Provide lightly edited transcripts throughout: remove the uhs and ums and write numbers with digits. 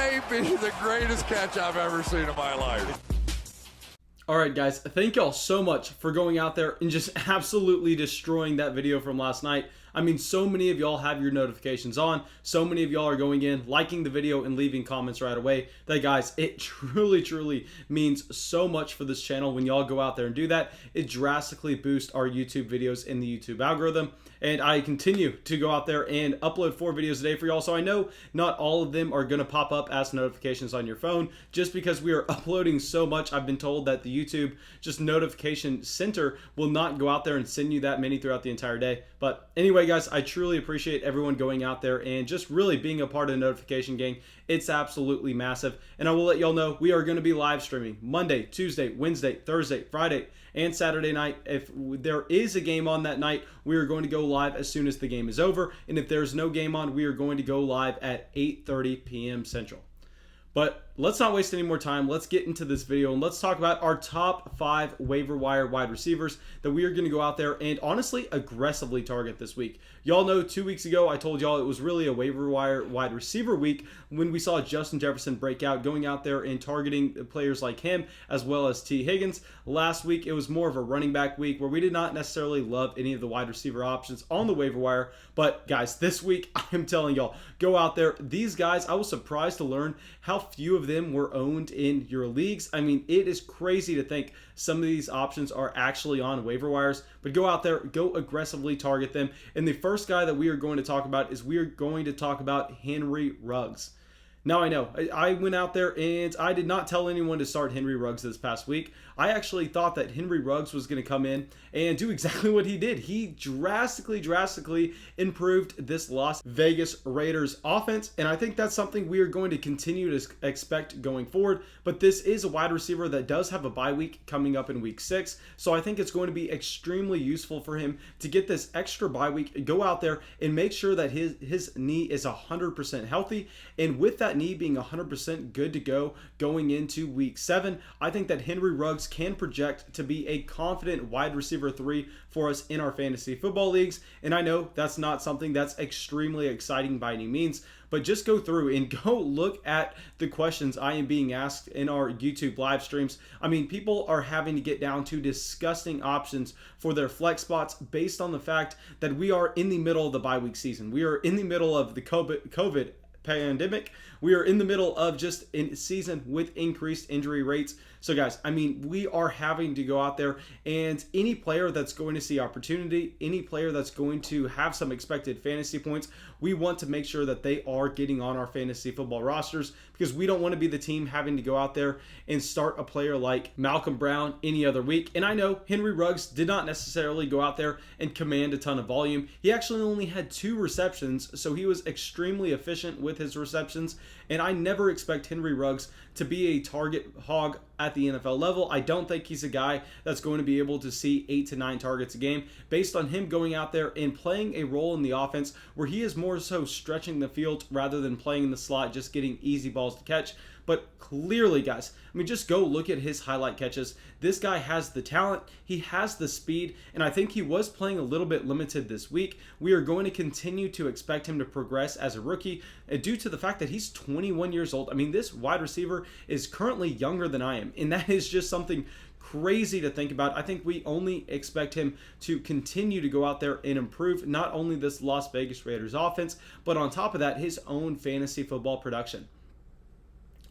may be the greatest catch I've ever seen in my life. All right, guys, thank y'all so much for going out there and just absolutely destroying that video from last night. I mean, so many of y'all have your notifications on. So many of y'all are going in, liking the video, and leaving comments right away. That, guys, it truly means so much for this channel when y'all go out there and do that. It drastically boosts our YouTube videos in the YouTube algorithm. And I continue to go out there and upload 4 videos a day for y'all. So I know not all of them are going to pop up as notifications on your phone. Just because we are uploading so much, I've been told that the YouTube just notification center will not go out there and send you that many throughout the entire day. But anyway, guys, I truly appreciate everyone going out there and just really being a part of the notification gang. It's absolutely massive. And I will let y'all know we are going to be live streaming Monday, Tuesday, Wednesday, Thursday, Friday, and Saturday night. If there is a game on that night, we are going to go live as soon as the game is over. And if there's no game on, we are going to go live at 8:30 p.m. Central. But let's not waste any more time. Let's get into this video and let's talk about our top 5 waiver wire wide receivers that we are going to go out there and honestly aggressively target this week. Y'all know 2 weeks ago I told y'all it was really a waiver wire wide receiver week when we saw Justin Jefferson break out, going out there and targeting players like him as well as T. Higgins. Last week it was more of a running back week where we did not necessarily love any of the wide receiver options on the waiver wire. But guys, this week I'm telling y'all, go out there. These guys, I was surprised to learn how few of them were owned in your leagues. I mean, it is crazy to think some of these options are actually on waiver wires, but go out there, go aggressively target them. And the first guy that we are going to talk about is we are going to talk about Henry Ruggs. Now, I know I went out there and I did not tell anyone to start Henry Ruggs this past week. I actually thought that Henry Ruggs was going to come in and do exactly what he did. He drastically improved this Las Vegas Raiders offense, and I think that's something we are going to continue to expect going forward. But this is a wide receiver that does have a bye week coming up in week 6, so I think it's going to be extremely useful for him to get this extra bye week, go out there and make sure that his knee is 100% healthy, and with that knee being 100% good to go going into week 7, I think that Henry Ruggs can project to be a confident wide receiver 3 for us in our fantasy football leagues. And I know that's not something that's extremely exciting by any means, but just go through and go look at the questions I am being asked in our YouTube live streams. I mean, people are having to get down to disgusting options for their flex spots based on the fact that we are in the middle of the bye week season. We are in the middle of the COVID pandemic. We are in the middle of just a season with increased injury rates. So guys, I mean, we are having to go out there, and any player that's going to see opportunity, any player that's going to have some expected fantasy points, we want to make sure that they are getting on our fantasy football rosters, because we don't want to be the team having to go out there and start a player like Malcolm Brown any other week. And I know Henry Ruggs did not necessarily go out there and command a ton of volume. He actually only had 2 receptions, so he was extremely efficient with his receptions. And I never expect Henry Ruggs to be a target hog at the NFL level. I don't think he's a guy that's going to be able to see 8 to 9 targets a game based on him going out there and playing a role in the offense where he is more so stretching the field rather than playing in the slot, just getting easy balls to catch. But clearly, guys, I mean, just go look at his highlight catches. This guy has the talent, he has the speed, and I think he was playing a little bit limited this week. We are going to continue to expect him to progress as a rookie due to the fact that he's 21 years old. I mean, this wide receiver is currently younger than I am, and that is just something crazy to think about. I think we only expect him to continue to go out there and improve not only this Las Vegas Raiders offense, but on top of that, his own fantasy football production.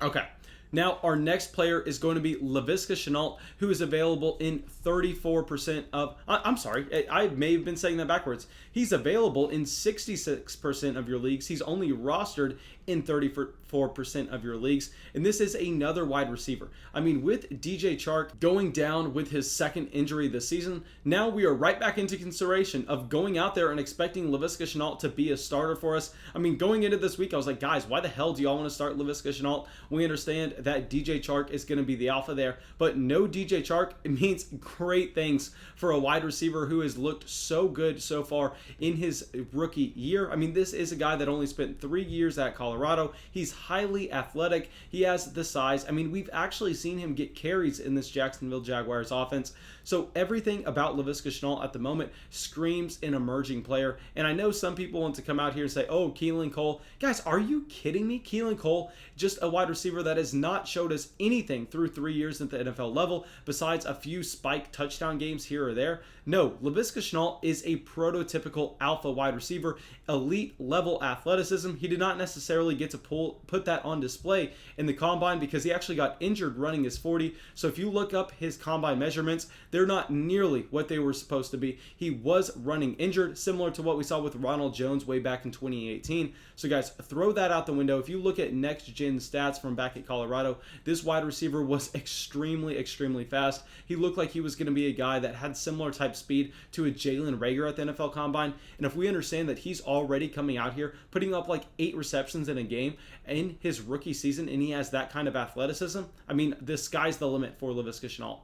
Okay, now our next player is going to be Laviska Shanault, who is available in 34% of, I'm sorry, I may have been saying that backwards. He's available in 66% of your leagues. He's only rostered in 34% of your leagues. And this is another wide receiver. I mean, with DJ Chark going down with his second injury this season, now we are right back into consideration of going out there and expecting Laviska Shanault to be a starter for us. I mean, going into this week, I was like, guys, why the hell do y'all want to start Laviska Shanault? We understand that DJ Chark is going to be the alpha there, but no DJ Chark, it means great things for a wide receiver who has looked so good so far in his rookie year. I mean, this is a guy that only spent 3 years at Colorado. Colorado. He's highly athletic. He has the size. I mean, we've actually seen him get carries in this Jacksonville Jaguars offense. So everything about Laviska Shanault at the moment screams an emerging player. And I know some people want to come out here and say, oh, Keelan Cole. Guys, are you kidding me? Keelan Cole, just a wide receiver that has not showed us anything through 3 years at the NFL level besides a few spike touchdown games here or there. No, Laviska Shanault is a prototypical alpha wide receiver, elite level athleticism. He did not necessarily get to put that on display in the combine because he actually got injured running his 40. So if you look up his combine measurements, they're not nearly what they were supposed to be. He was running injured, similar to what we saw with Ronald Jones way back in 2018. So guys, throw that out the window. If you look at next gen stats from back at Colorado, this wide receiver was extremely fast. He looked like he was going to be a guy that had similar type speed to a Jalen Reagor at the NFL Combine. And if we understand that he's already coming out here putting up like 8 receptions in a game in his rookie season, and he has that kind of athleticism, I mean, the sky's the limit for Laviska Shanault.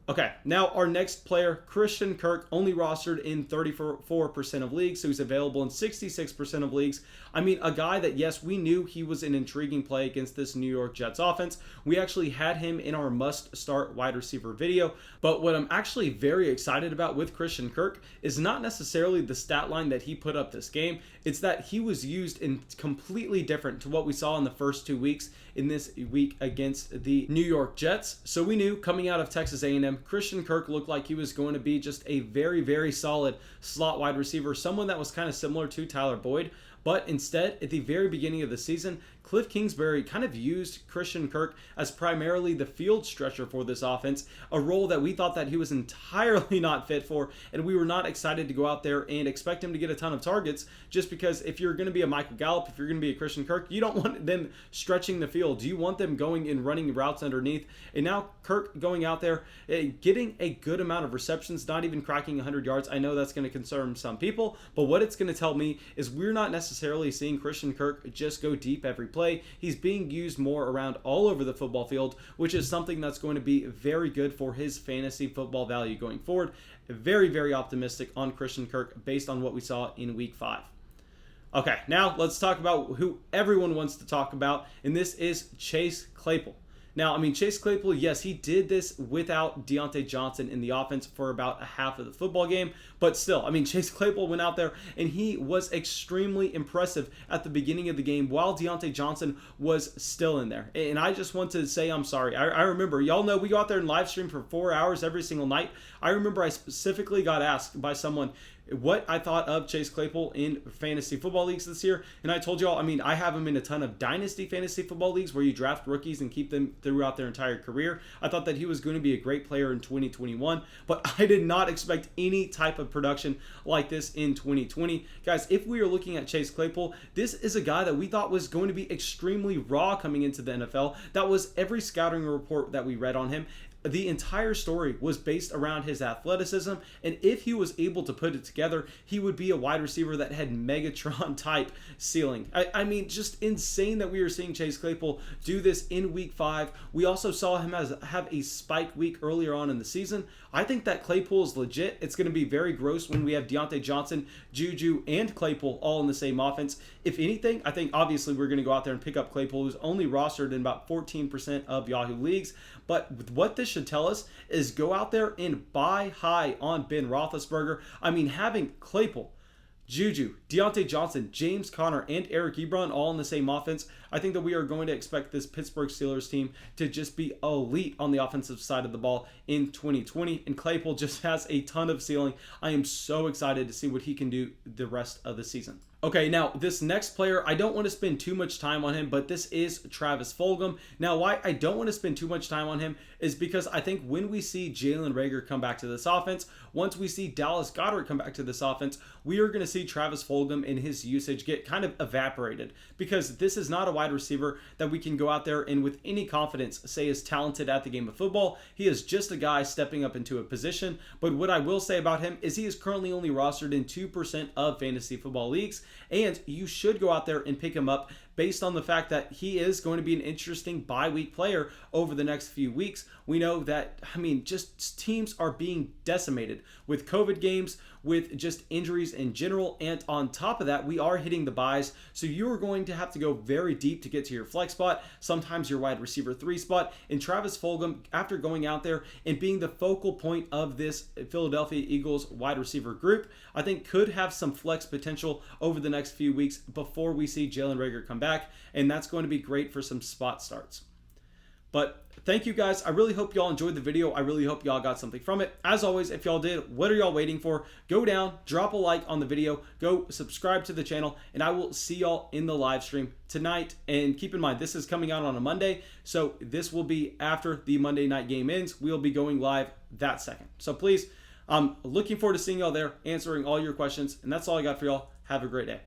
Okay, now our next player, Christian Kirk, only rostered in 34% of leagues, so he's available in 66% of leagues. I mean, a guy that, yes, we knew he was an intriguing play against this New York Jets offense. We actually had him in our must-start wide receiver video, but what I'm actually very excited about with Christian Kirk is not necessarily the stat line that he put up this game. It's that he was used in completely different to what we saw in the first 2 weeks in this week against the New York Jets. So we knew coming out of Texas A&M, Christian Kirk looked like he was going to be just a very solid slot wide receiver, someone that was kind of similar to Tyler Boyd. But instead, at the very beginning of the season, Cliff Kingsbury kind of used Christian Kirk as primarily the field stretcher for this offense, a role that we thought that he was entirely not fit for, and we were not excited to go out there and expect him to get a ton of targets, just because if you're going to be a Michael Gallup, if you're going to be a Christian Kirk, you don't want them stretching the field. You want them going and running routes underneath. And now Kirk going out there, getting a good amount of receptions, not even cracking 100 yards. I know that's going to concern some people, but what it's going to tell me is we're not necessarily seeing Christian Kirk just go deep every play. He's being used more around all over the football field, which is something that's going to be very good for his fantasy football value going forward. Very optimistic on Christian Kirk based on what we saw in week 5. Okay, now let's talk about who everyone wants to talk about, and this is Chase Claypool. Now, I mean, Chase Claypool, yes, he did this without Deontay Johnson in the offense for about a half of the football game, but still, I mean, Chase Claypool went out there and he was extremely impressive at the beginning of the game while Deontay Johnson was still in there. And I just want to say I'm sorry. I remember, y'all know we go out there and live stream for 4 hours every single night. I remember I specifically got asked by someone what I thought of Chase Claypool in fantasy football leagues this year. And I told y'all, I mean, I have him in a ton of dynasty fantasy football leagues where you draft rookies and keep them throughout their entire career. I thought that he was going to be a great player in 2021, but I did not expect any type of production like this in 2020. Guys, if we are looking at Chase Claypool, this is a guy that we thought was going to be extremely raw coming into the NFL. That was every scouting report that we read on him. The entire story was based around his athleticism, and if he was able to put it together, he would be a wide receiver that had Megatron type ceiling. I mean, just insane that we are seeing Chase Claypool do this in week 5. We also saw him have a spike week earlier on in the season. I think that Claypool is legit. It's going to be very gross when we have Deontay Johnson, Juju, and Claypool all in the same offense. If anything, I think obviously we're going to go out there and pick up Claypool, who's only rostered in about 14% of Yahoo leagues. But what this should tell us is go out there and buy high on Ben Roethlisberger. I mean, having Claypool, Juju, Deontay Johnson, James Conner, and Eric Ebron all in the same offense, I think that we are going to expect this Pittsburgh Steelers team to just be elite on the offensive side of the ball in 2020. And Claypool just has a ton of ceiling. I am so excited to see what he can do the rest of the season. Okay, now this next player, I don't want to spend too much time on him, but this is Travis Fulgham. Now, why I don't want to spend too much time on him is because I think when we see Jalen Reagor come back to this offense, once we see Dallas Goedert come back to this offense, we are going to see Travis Fulgham and his usage get kind of evaporated, because this is not a wide receiver that we can go out there and with any confidence say is talented at the game of football. He is just a guy stepping up into a position, but what I will say about him is he is currently only rostered in 2% of fantasy football leagues, and you should go out there and pick him up based on the fact that he is going to be an interesting bye-week player over the next few weeks. We know that, I mean, just teams are being decimated with COVID games, with just injuries in general, and on top of that, we are hitting the buys, so you are going to have to go very deep to get to your flex spot, sometimes your wide receiver 3 spot, and Travis Fulgham, after going out there and being the focal point of this Philadelphia Eagles wide receiver group, I think could have some flex potential over the next few weeks before we see Jalen Reagor come back, and that's going to be great for some spot starts. But thank you guys. I really hope y'all enjoyed the video. I really hope y'all got something from it. As always, if y'all did, what are y'all waiting for? Go down, drop a like on the video, go subscribe to the channel, and I will see y'all in the live stream tonight. And keep in mind, this is coming out on a Monday, so this will be after the Monday night game ends. We'll be going live that second. So please, I'm looking forward to seeing y'all there, answering all your questions, and that's all I got for y'all. Have a great day.